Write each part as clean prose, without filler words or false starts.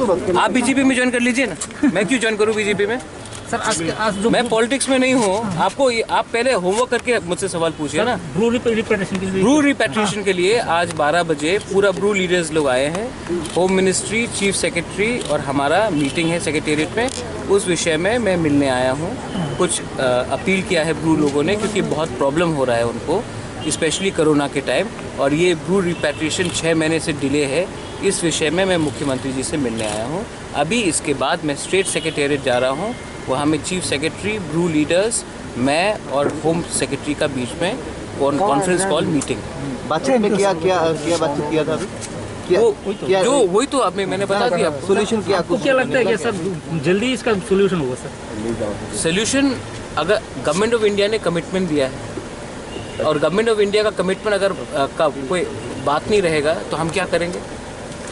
आप बीजेपी में ज्वाइन कर लीजिए ना, मैं क्यों ज्वाइन करूँ बीजेपी में? सर आज जो मैं पॉलिटिक्स में नहीं हूँ। आपको आप पहले होमवर्क करके मुझसे सवाल पूछिए ना। ब्रू रिपेट्रिएशन के लिए ब्रू रिपेट्रिएशन के लिए आज 12 बजे पूरा ब्रू लीडर्स लोग आए हैं। होम मिनिस्ट्री, चीफ सेक्रेटरी और हमारा मीटिंग है सेक्रेटेरिएट में। उस विषय में मैं मिलने आया हूँ। कुछ अपील किया है ब्रू लोगों ने, क्योंकि बहुत प्रॉब्लम हो रहा है उनको, स्पेशली कोरोना के टाइम, और ये ब्रू रिपेट्रिएशन 6 महीने से डिले है। इस विषय में मैं मुख्यमंत्री जी से मिलने आया हूँ। अभी इसके बाद मैं स्टेट सेक्रेटेरिएट जा रहा हूँ, वहाँ में चीफ सेक्रेटरी, ब्रू लीडर्स, मैं और होम सेक्रेटरी का बीच में कॉन्फ्रेंस कॉल मीटिंग। बातचीत में क्या बातचीत किया था अभी? जो वही तो अब मैंने बता दिया आपको। सोल्यूशन क्या? आपको क्या लगता है कि सर जल्दी इसका सोल्यूशन होगा सर? सोल्यूशन, अगर गवर्नमेंट ऑफ इंडिया ने कमिटमेंट दिया है और गवर्नमेंट ऑफ इंडिया का कमिटमेंट अगर का कोई बात नहीं रहेगा तो हम क्या करेंगे?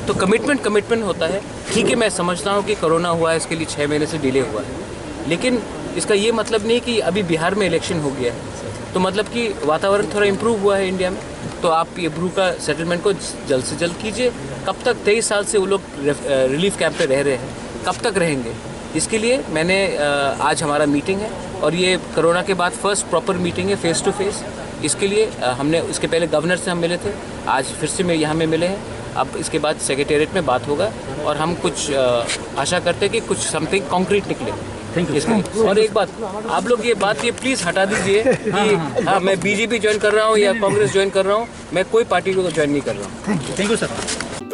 तो कमिटमेंट होता है। ठीक है, मैं समझता हूँ कि कोरोना हुआ है, इसके लिए 6 महीने से डिले हुआ है, लेकिन इसका ये मतलब नहीं कि अभी बिहार में इलेक्शन हो गया है तो मतलब कि वातावरण थोड़ा इम्प्रूव हुआ है इंडिया में। तो आप ये ब्रू का सेटलमेंट को जल्द से जल्द कीजिए। कब तक 23 साल से वो लोग रिलीफ कैंप पे रह रहे हैं, कब तक रहेंगे? इसके लिए मैंने आज हमारा मीटिंग है और ये कोरोना के बाद फर्स्ट प्रॉपर मीटिंग है फेस टू फेस। इसके लिए हमने इसके पहले गवर्नर से हम मिले थे, आज फिर से यहाँ में मिले हैं। अब इसके बाद सेक्रेटेरिएट में बात होगा और हम कुछ आशा करते हैं कि कुछ समथिंग कॉन्क्रीट निकले। Thank you. और एक बात, आप लोग ये बात प्लीज़ हटा दीजिए कि हाँ मैं बीजेपी ज्वाइन कर रहा हूँ या कांग्रेस ज्वाइन कर रहा हूँ। मैं कोई पार्टी को ज्वाइन नहीं कर रहा हूँ। Thank you sir.